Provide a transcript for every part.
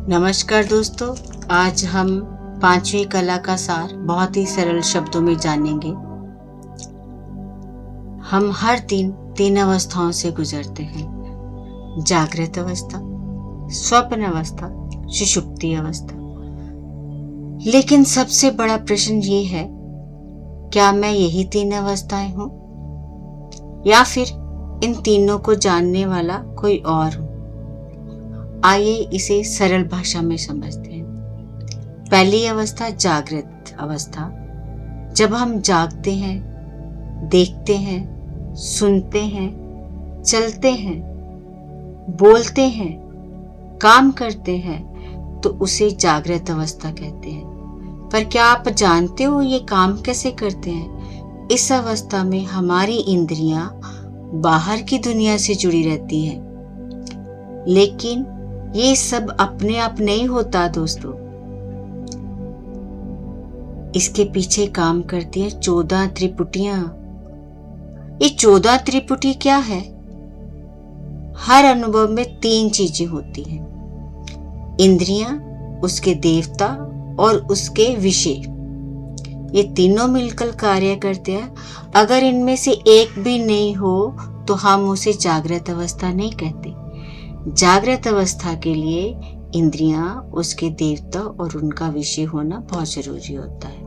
नमस्कार दोस्तों, आज हम पांचवी कला का सार बहुत ही सरल शब्दों में जानेंगे। हम हर दिन 3 अवस्थाओं से गुजरते हैं: जागृत अवस्था, स्वप्न अवस्था, सुषुप्ति अवस्था। लेकिन सबसे बड़ा प्रश्न ये है, क्या मैं यही 3 अवस्थाएं हूं या फिर इन तीनों को जानने वाला कोई और हूं? आइए इसे सरल भाषा में समझते हैं। पहली अवस्था जागृत अवस्था। जब हम जागते हैं, देखते हैं, सुनते हैं, चलते हैं, बोलते हैं, काम करते हैं, तो उसे जागृत अवस्था कहते हैं। पर क्या आप जानते हो ये काम कैसे करते हैं? इस अवस्था में हमारी इंद्रियां बाहर की दुनिया से जुड़ी रहती हैं, लेकिन ये सब अपने आप नहीं होता दोस्तों। इसके पीछे काम करती है 14 त्रिपुटियां। ये 14 त्रिपुटी क्या है? हर अनुभव में 3 चीजें होती हैं: इंद्रियां, उसके देवता और उसके विषय। ये तीनों मिलकर कार्य करते हैं। अगर इनमें से एक भी नहीं हो तो हम उसे जागृत अवस्था नहीं कहते। जागृत अवस्था के लिए इंद्रियां, उसके देवता और उनका विषय होना बहुत जरूरी होता है।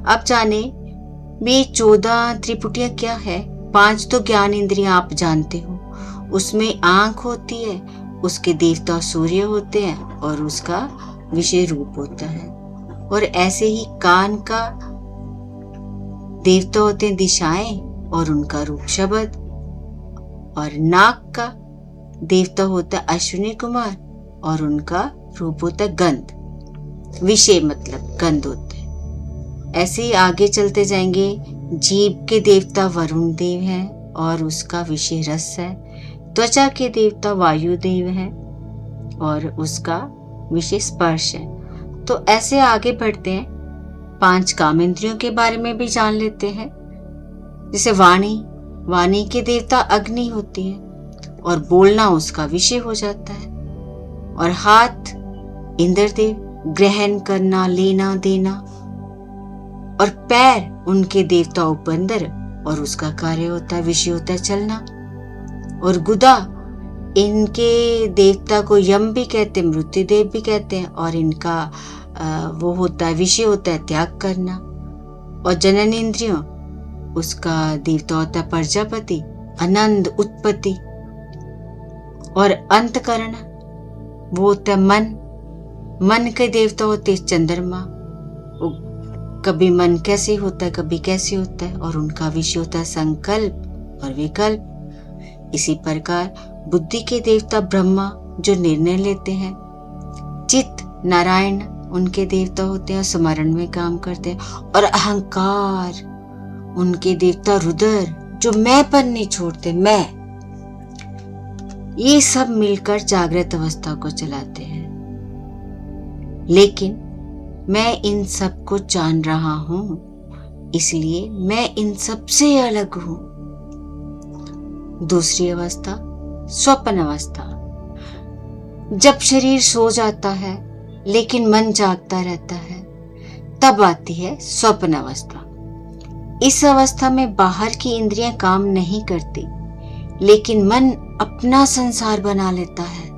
अब जाने ये 14 त्रिपुटियां क्या है। 5 तो ज्ञान इंद्रियां आप जानते हो, उसमें आंख होती है, उसके देवता सूर्य होते हैं और उसका विषय रूप होता है। और ऐसे ही कान का देवता होते हैं दिशाएं और उनका रूप शब्द, और नाक का देवता होता है अश्विनी कुमार और उनका रूप होता है गंध। विषय मतलब गंध होते हैं। ऐसे ही आगे चलते जाएंगे। जीभ के देवता वरुण देव हैं और उसका विषय रस है। त्वचा के देवता वायु देव हैं और उसका विषय स्पर्श है। तो ऐसे आगे बढ़ते हैं। 5 कामेंद्रियों के बारे में भी जान लेते हैं। जैसे वाणी के देवता अग्नि होती है और बोलना उसका विषय हो जाता है। और हाथ इंद्रदेव, ग्रहण करना, लेना देना। और पैर उनके देवता उपंदर और उसका कार्य होता है, विषय होता है चलना। और गुदा, इनके देवता को यम भी कहते हैं, मृत्युदेव भी कहते हैं, और इनका वो होता है, विषय होता है त्याग करना। और जनन इंद्रियों, उसका देवता होता है प्रजापति, आनंद, उत्पत्ति। और अंतकरण, वो होता है मन के देवता होते हैं चंद्रमा। कभी मन कैसे होता है, कभी कैसे होता है, और उनका विषय होता है संकल्प और विकल्प। इसी प्रकार बुद्धि के देवता ब्रह्मा, जो निर्णय लेते हैं। चित्त, नारायण, उनके देवता होते हैं, स्मरण में काम करते हैं। और अहंकार, उनके देवता रुद्र, जो मैंपन नहीं छोड़ते, मैं। ये सब मिलकर जागृत अवस्था को चलाते हैं। लेकिन मैं इन सब को जान रहा हूं, इसलिए मैं इन सब से अलग हूं। दूसरी अवस्था स्वप्न अवस्था। जब शरीर सो जाता है लेकिन मन जागता रहता है, तब आती है स्वप्न अवस्था। इस अवस्था में बाहर की इंद्रियां काम नहीं करती, लेकिन मन अपना संसार बना लेता है।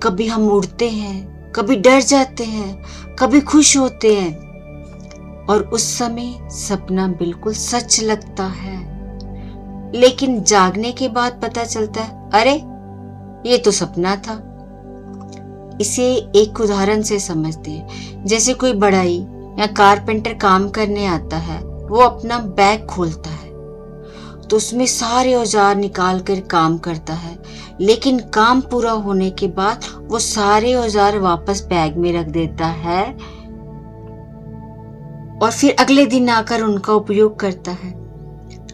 कभी हम उड़ते हैं, कभी डर जाते हैं, कभी खुश होते हैं, और उस समय सपना बिल्कुल सच लगता है। लेकिन जागने के बाद पता चलता है, अरे ये तो सपना था। इसे एक उदाहरण से समझते हैं। जैसे कोई बढ़ई या कारपेंटर काम करने आता है, वो अपना बैग खोलता है तो उसमें सारे औजार निकाल कर काम करता है, लेकिन काम पूरा होने के बाद वो सारे औजार वापस बैग में रख देता है और फिर अगले दिन आकर उनका उपयोग करता है।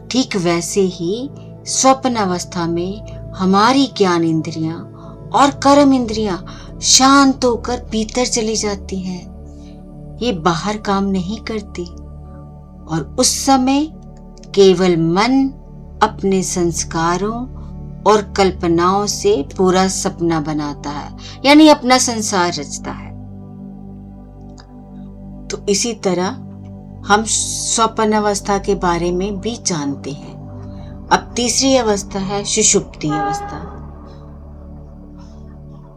ठीक वैसे ही स्वप्न अवस्था में हमारी ज्ञान इंद्रियां और कर्म इंद्रियां शांत होकर भीतर चली जाती हैं। ये बाहर काम नहीं करती और उस समय केवल मन अपने संस्कारों और कल्पनाओं से पूरा सपना बनाता है, यानी अपना संसार रचता है। तो इसी तरह हम स्वप्न अवस्था के बारे में भी जानते हैं। अब तीसरी अवस्था है सुषुप्ति अवस्था।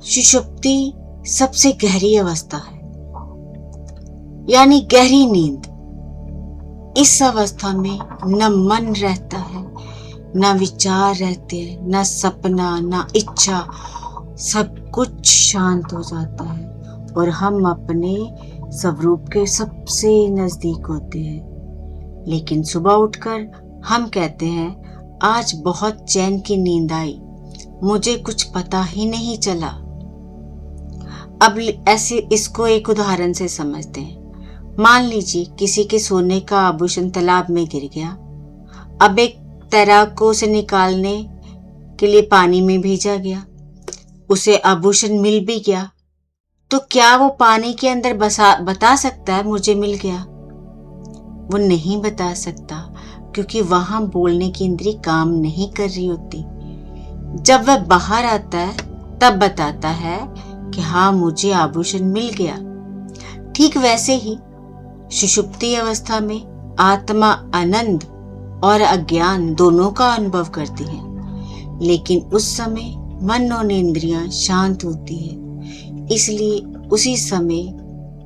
सुषुप्ति सबसे गहरी अवस्था है, यानी गहरी नींद। इस अवस्था में न मन रहता है, न विचार रहते हैं, न सपना, न इच्छा, सब कुछ शांत हो जाता है और हम अपने स्वरूप के सबसे नजदीक होते हैं। लेकिन सुबह उठकर हम कहते हैं आज बहुत चैन की नींद आई, मुझे कुछ पता ही नहीं चला। अब ऐसे इसको एक उदाहरण से समझते हैं। मान लीजिए किसी के सोने का आभूषण तालाब में गिर गया। अब एक तैराक को उसे निकालने के लिए पानी में भेजा गया, उसे आभूषण मिल भी गया, तो क्या वो पानी के अंदर बता सकता है मुझे मिल गया? वो नहीं बता सकता, क्योंकि वहां बोलने की इंद्री काम नहीं कर रही होती। जब वह बाहर आता है तब बताता है कि हाँ मुझे आभूषण मिल गया। ठीक वैसे ही सुषुप्ति अवस्था में आत्मा आनंद और अज्ञान दोनों का अनुभव करती है, लेकिन उस समय मन और इंद्रियां शांत होती है, इसलिए उसी समय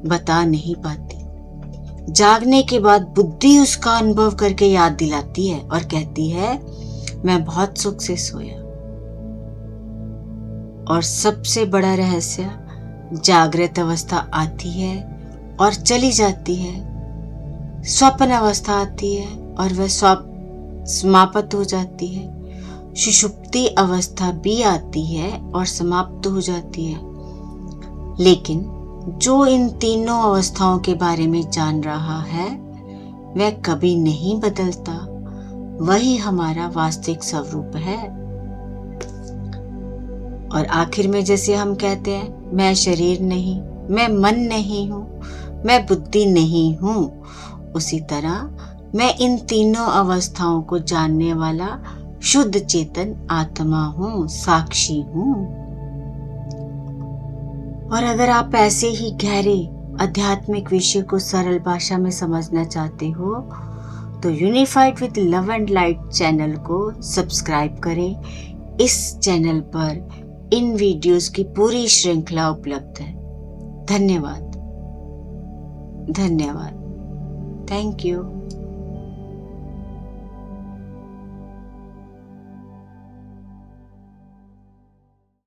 बता नहीं पाती। जागने के बाद बुद्धि उसका अनुभव करके याद दिलाती है और कहती है मैं बहुत सुख से सोया। और सबसे बड़ा रहस्य, जागृत अवस्था आती है और चली जाती है, स्वप्न अवस्था आती है और वह समाप्त हो जाती है, सुषुप्ति अवस्था भी आती है और समाप्त हो जाती है। लेकिन जो इन तीनों अवस्थाओं के बारे में जान रहा है वह कभी नहीं बदलता, वही हमारा वास्तविक स्वरूप है। और आखिर में जैसे हम कहते हैं मैं शरीर नहीं, मैं मन नहीं हूँ, मैं बुद्धि नहीं हूँ, उसी तरह मैं इन तीनों अवस्थाओं को जानने वाला शुद्ध चेतन आत्मा हूँ, साक्षी हूँ। और अगर आप ऐसे ही गहरे आध्यात्मिक विषय को सरल भाषा में समझना चाहते हो तो unified with love and light channel को सब्सक्राइब करें। इस चैनल पर इन वीडियोस की पूरी श्रृंखला उपलब्ध है। धन्यवाद। Thank you.